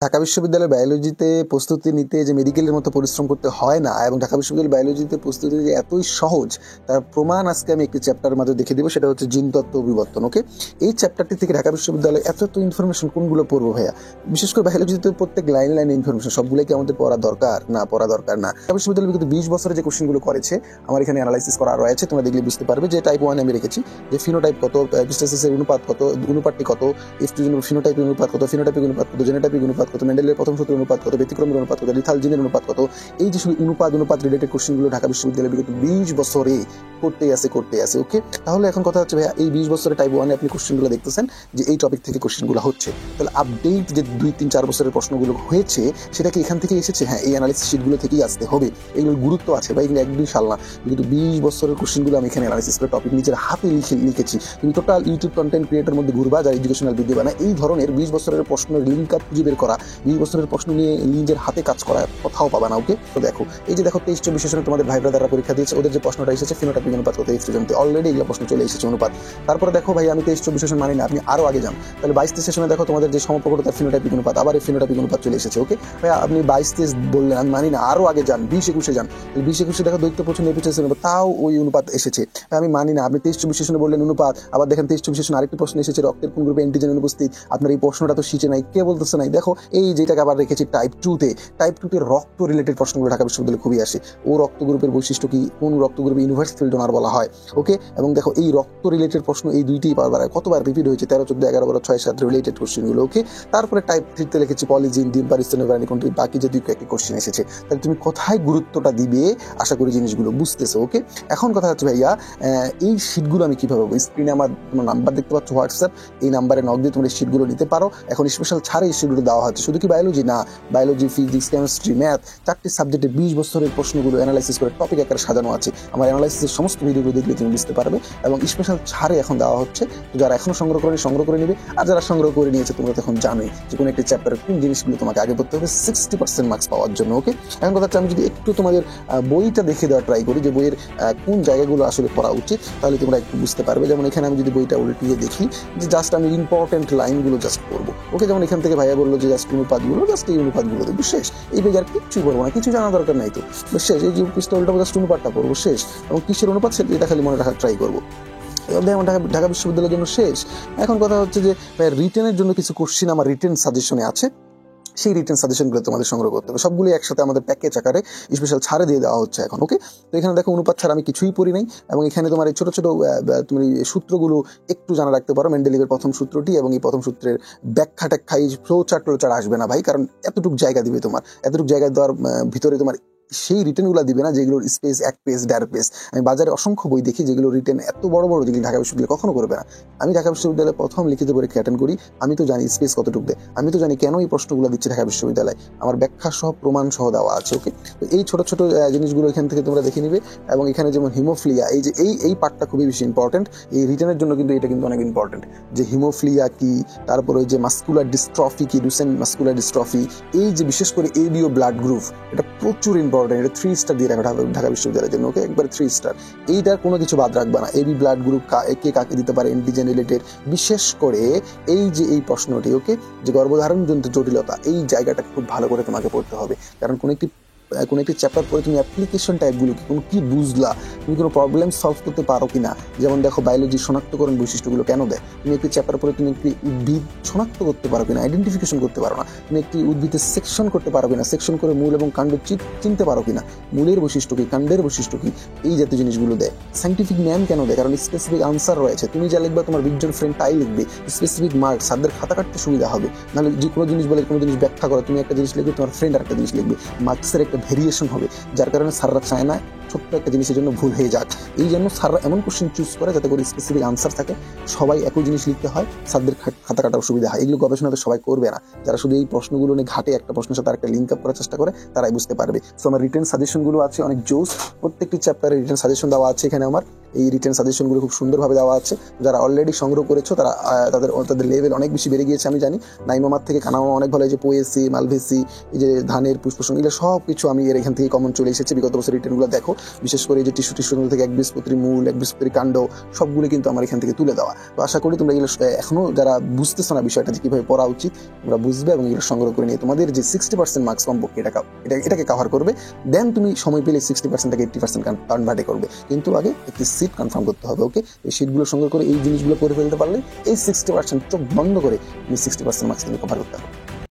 ঢাকা বিশ্ববিদ্যালয়ের বায়োলজিতে প্রস্তুতি নিতে যে মেডিকেলের মতো পরিশ্রম করতে হয় না এবং ঢাকা বিশ্ববিদ্যালয়ের বায়োলজিতে প্রস্তুতি যে এতই সহজ তার প্রমাণ আজকে আমি একটি চ্যাপ্টারের মাঝে দেখে দেবো, সেটা হচ্ছে জিনতত্ত্ব ও বিবর্তন। ওকে, এই চ্যাপ্টারটি থেকে ঢাকা বিশ্ববিদ্যালয়ে এত ইনফরমেশন কোনগুলো পড়বো ভাইয়া? বিশেষ করে বায়োলজিতে প্রত্যেক লাইনে ইনফরমেশন সবগুলোই কি আমাদের পড়া দরকার? না, পড়া দরকার না। ঢাকা বিশ্ববিদ্যালয় কিন্তু 20 বছরে যে কোশ্চেনগুলো করেছে আমার এখানে অ্যানালাইসিস করা রয়েছে, তোমরা দেখলে বুঝতে পারবে যে টাইপ 1 আমি রেখেছি, যে ফিনোটাইপ কত, এপিস্টাসিসের অনুপাত কত, অনুপাতটি কত, ফিনোটাইপের অনুপাত কত, ফিনোটাইপিক অনুপাত কত, জেনোটাইপিক অনুপাত কত, মেন্ডেলের প্রথম সূত্রের অনুপাত কত, ব্যতিক্রমের অনুপাত কত, লিথাল জিনের অনুপাত কত। এই যে শুধু অনুপাত রিলেটেড কোশ্চেনগুলো ঢাকা বিশ্ববিদ্যালয়ে বিগত 20 বছরে করতে আসে। ওকে, তাহলে এখন কথা হচ্ছে ভাইয়া এই 20 বছরে টাইপ 1 আপনি কোশ্চেনগুলো দেখতেছেন যে এই টপিক থেকে কোশ্চেনগুলো হচ্ছে, তাহলে আপডেট যে 2-3-4 বছরের প্রশ্নগুলো হয়েছে সেটা কি এখান থেকে এসেছে? হ্যাঁ, এই অ্যানালিসিস শিটগুলো থেকেই আসতে হবে। এগুলোর গুরুত্ব আছে বা এগুলো একদিন সাল না, কিন্তু 20 বছরের কোশ্চেনগুলো আমি এখানে অ্যানালিসিস করে টপিক নিজের হাতে লিখেছি। তুমি টোটাল ইউটিউব কন্টেন্ট ক্রিয়েটার মধ্যে ঘুরবা যারা এডুকেশনাল ভিডিও বানায়, এই ধরনের 20 বছরের প্রশ্নের লিঙ্ক আপ খুঁজে বের করা, 20 বছরের প্রশ্ন নিয়ে নিজের হাতে কাজ করা কোথাও পাবা না। ওকে, তো দেখো এই যে দেখো 23-24 সালে তোমাদের ভাই ব্রাদাররা পরীক্ষা দিয়েছে, ওদের যে প্রশ্নটা এসেছে ফিনোটাইপিক অনুপাত কত, এক্সট্রিজমতে অলরেডি এগুলো প্রশ্ন চলে এসেছে অনুপাত। তারপরে দেখো ভাই আমি 23-24 সেশন মানি না, আপনি আরো আগে যান, তাহলে 22-23 সেশনে দেখো তোমাদের যে সমপ্রকটতার ফিনোটাইপিক অনুপাত, আবার এই ফিনোটাইপিক অনুপাত চলে এসেছে। ওকে ভাই, আপনি 22-23 বললেন আমি মানি না, আরো আগে যান, 20-21 যান, 20-21 দেখো দৈত্য প্রচন্ড এপিসেশন অনুপাত, তাও ওই অনুপাত এসেছে। আমি মানি না, আপনি 23-24 সেশনে বললেন অনুপাত, আবার দেখেন 23-24 সেশন আরেকটি প্রশ্ন এসেছে রক্তের কোন গ্রুপে অ্যান্টিজেন অনুপস্থিত, আপনার এই প্রশ্নটা তো শিখে নাই, কে বলতেছে নাই। দেখো এই যেটাকে আবার রেখেছি টাইপ 2-তে, টাইপ 2-তে রক্ত রিলেটেড প্রশ্নগুলো ঢাকা বিশ্ববিদ্যালয়ে খুবই আসে। ও রক্ত গ্রুপের বৈশিষ্ট্য কি, কোন রক্ত গ্রুপে ইউনিভার্সাল ডোনার বলা হয়। ওকে, এবং দেখো এই রক্ত রিলেটেড প্রশ্ন এই দুইটিই বারবার কতবার রিপিট হয়েছে, 13, 14, 11, 12, 6, 7 রিলেটেড কোশ্চেনগুলো। ওকে, তারপরে টাইপ 3-তে লিখেছি পলিজিন, ডিম পারিস্তনের কোনটি, বাকি যে দুই একটি কোশ্চেন এসেছে। তাহলে তুমি কোথায় গুরুত্বটা দিবে আশা করি জিনিসগুলো বুঝতেছো। ওকে, এখন কথা হচ্ছে ভাইয়া এই শিটগুলো আমি কিভাবে পাবো? স্ক্রিনে আমার তোমার নাম্বার দেখতে পাচ্ছ হোয়াটসঅ্যাপ, এই নাম্বারে নক দিয়ে তোমরা এই শিটগুলো নিতে পারো। এখন স্পেশাল ছাড়ে এই শিটগুলো দেওয়া হচ্ছে, শুধু কি বায়োলজি না, বায়োলজি, ফিজিক্স, কেমিস্ট্রি, ম্যাথ, 4টি সাবজেক্টে 20 বছরের প্রশ্নগুলো অ্যানালাইসিস করে টপিক আকারে সাজানো আছে। আমার অ্যানালাইসিসের সমস্ত ভিডিওগুলো দেখলে তুমি বুঝতে পারবে, এবং স্পেশাল ছাড়ে এখন দেওয়া হচ্ছে। যারা এখনো সংগ্রহ করে নিবে, আর যারা সংগ্রহ করে নিয়েছে তোমরা তখন জানোই যে কোনো একটি চ্যাপ্টারের কোন জিনিসগুলো তোমাকে আগে পড়তে হবে 60% মার্কস পাওয়ার জন্য। ওকে, এখন কথা হচ্ছে আমি যদি একটু তোমাদের বইটা দেখে দেওয়ার ট্রাই করি যে বইয়ের কোন জায়গাগুলো আসলে পড়া উচিত, তাহলে তোমরা একটু বুঝতে পারবে। যেমন এখানে আমি যদি বইটা উল্টিয়ে দেখি যে জাস্ট আমি ইম্পর্টেন্ট লাইনগুলো জাস্ট পড়বো। ওকে, যেমন এখান থেকে ভাইয়া বললো যে জাস্ট অনুপাতগুলো, জাস্ট এই অনুপাতগুলো দেখবো, শেষ। এই পেজ আর কিচ্ছু পড়বো না, কিছু জানা দরকার নাই তো, শেষ। এই যে পিস্তলটা জাস্ট অনুপাতটা পড়বো, শেষ। এবং কিসের অনুপাত এটা খালি মনে রাখার ট্রাই করবো। ঢাকা বিশ্ববিদ্যালয়ের জন্য শেষ। এখন কথা হচ্ছে যে রিটেনের জন্য কিছু কোশ্চিন আমার রিটেন সাজেশনে আছে, সেই রিটেন সাজেশনগুলো তোমাদের সংগ্রহ করতে হবে। সবগুলো একসাথে আমাদের প্যাকেজ আকারে স্পেশাল ছাড়ে দিয়ে দেওয়া হচ্ছে এখন। ওকে, তো এখানে দেখো অনুপাত ছাড়া আমি কিছুই পড়ি নাই, এবং এখানে তোমার এই ছোট ছোট তুমি সূত্রগুলো একটু জানা রাখতে পারো। মেন্ডেলিভের প্রথম সূত্রটি এবং এই প্রথম সূত্রের ব্যাখ্যা ট্যাখ্যা, এই ফ্লো চার্ট আসবে না ভাই, কারণ এতটুকু জায়গা দিবে তোমার, এতটুকু জায়গা দেওয়ার ভিতরে তোমার সেই রিটেনগুলো দিবে না যেগুলোর স্পেস 1 পেজ 1.5 পেজ। আমি বাজারে অসংখ্য বই দেখি যেগুলো রিটেন এত বড় বড়, যেগুলো ঢাকা বিশ্ববিদ্যালয় কখনো করবে না। আমি ঢাকা বিশ্ববিদ্যালয়ে প্রথম লিখিত পরীক্ষা অ্যাটেন্ড করি, আমি তো জানি স্পেস কতটুকু দেয়, আমি তো জানি কেন এই প্রশ্নগুলো দিচ্ছে ঢাকা বিশ্ববিদ্যালয়, আমার ব্যাখ্যা সহ প্রমাণ সহ দেওয়া আছে। ওকে, তো এই ছোট ছোট জিনিসগুলো এখান থেকে তোমরা দেখে নিবে। এবং এখানে যেমন হিমোফিলিয়া, এই যে এই পার্টটা খুবই বেশি ইম্পর্টেন্ট, এই রিটেনের জন্য কিন্তু এটা কিন্তু অনেক ইম্পর্টেন্ট, যে হিমোফিলিয়া কি, তারপরে ওই যে মাস্কুলার ডিস্ট্রফি কি, ডুসেন মাস্কুলার ডিস্ট্রফি, এই যে বিশেষ করে এবিও ব্লাড গ্রুপ, এটা প্রচুর ইম্পর্টেন্ট, এটা 3 স্টার দিয়ে রাখা ঢাকা বিশ্ববিদ্যালয়ের জন্য। ওকে, একবার 3 স্টার, এইটার কোনো কিছু বাদ রাখবা না। এবি ব্লাড গ্রুপ কে কাকে দিতে পারে, অ্যান্টিজেন রিলেটেড, বিশেষ করে এই যে এই প্রশ্নটি। ওকে, যে গর্ভধারণজনিত জটিলতা, এই জায়গাটা খুব ভালো করে তোমাকে পড়তে হবে, কারণ কোনো একটি চ্যাপ্টার পরে তুমি অ্যাপ্লিকেশন টাইপগুলো কি বুঝলা, তুমি কোনো প্রবলেম সলভ করতে পারো কিনা। যেমন দেখো বায়োলজি শনাক্তকরণ বৈশিষ্ট্যগুলো কেন দেয়, তুমি একটি চ্যাপ্টার পরে তুমি একটি উদ্ভিদ শনাক্ত করতে পারো কিনা, আইডেন্টিফিকেশন করতে পারো না, তুমি একটি উদ্ভিদের সেকশন করতে পারো কিনা, সেকশন করে মূল এবং কাণ্ড চিনতে পারো কিনা, মূলের বৈশিষ্ট্য কি, কাণ্ডের বৈশিষ্ট্য কি, এই জাতীয় জিনিসগুলো দেয়। সাইন্টিফিক নেম কেন দেয়, কারণ স্পেসিফিক আনসার রয়েছে, তুমি যা লিখবে তোমার 20 জন ফ্রেন্ড তাই লিখবে, স্পেসিফিক মার্ক, স্যারদের খাতা কাটতে সুবিধা হবে। নাহলে যে কোনো জিনিস বলে কোনো জিনিস ব্যাখ্যা করো, তুমি একটা জিনিস লিখবে, তোমার ফ্রেন্ড আরেকটা জিনিস লিখবে, মার্কসের একটা ভেরিয়েশন হবে, যার কারণে স্যাররা চায় না ছোট্ট একটা জিনিসের জন্য ভুল হয়ে যাক। এই জন্য স্যাররা এমন কোশ্চেন চুজ করে যাতে করে স্পেসিফিক আনসার থাকে, সবাই একই জিনিস লিখতে হয়, স্যারদের খাতা কাটার সুবিধা হয়। এগুলো গবেষণাতে সবাই করবে না, যারা শুধু এই প্রশ্নগুলো নিয়ে ঘাটে একটা প্রশ্নের সাথে একটা লিঙ্ক আপ করার চেষ্টা করে তারাই বুঝতে পারবে। সো আমার রিটেন সাজেশনগুলো আছে অনেক জোস, প্রত্যেকটি চ্যাপ্টারে রিটেন সাজেশন দেওয়া আছে এখানে আমার। এই রিটেন সাজেশনগুলো খুব সুন্দরভাবে দেওয়া আছে। যারা অলরেডি সংগ্রহ করেছো তারা তাদের লেভেল অনেক বেশি বেড়ে গিয়েছে আমি জানি। নাইমামার থেকে খানামামা অনেক ভালো, এই যে পোয়েসি, মালভেসি, এই যে ধানের পুষ্পসং, এগুলো সব কিছু আমি এর এখান থেকে কমন চলে এসেছে। বিগত বছর রিটেনগুলো দেখো, বিশেষ করে এই যে টিস্যুগুলো থেকে একবীজপত্রী মূল, একবীজপত্রী কাণ্ড, সবগুলো কিন্তু আমার এখান থেকে তুলে দেওয়া। তো আশা করি তোমরা এগুলো এখনো যারা বুঝতেছো না বিষয়টা যে কীভাবে পড়া উচিত, তোমরা বুঝবে এবং এগুলো সংগ্রহ করে নিয়ে তোমাদের যে 60% মার্কস কমপক্ষে এটাকে কাভার করবে। দেন তুমি সময় পেলে 60% থেকে 80% কনভার্টে করবে, কিন্তু আগে একটি সিট কনফার্ম করতে হবে। ওকে, এই সিটগুলো সংগ্রহ করে এই জিনিসগুলো করে ফেলতে পারলে এই 60% চোখ বন্ধ করে তুমি 60% মার্কস তুমি কভার করতে হবে।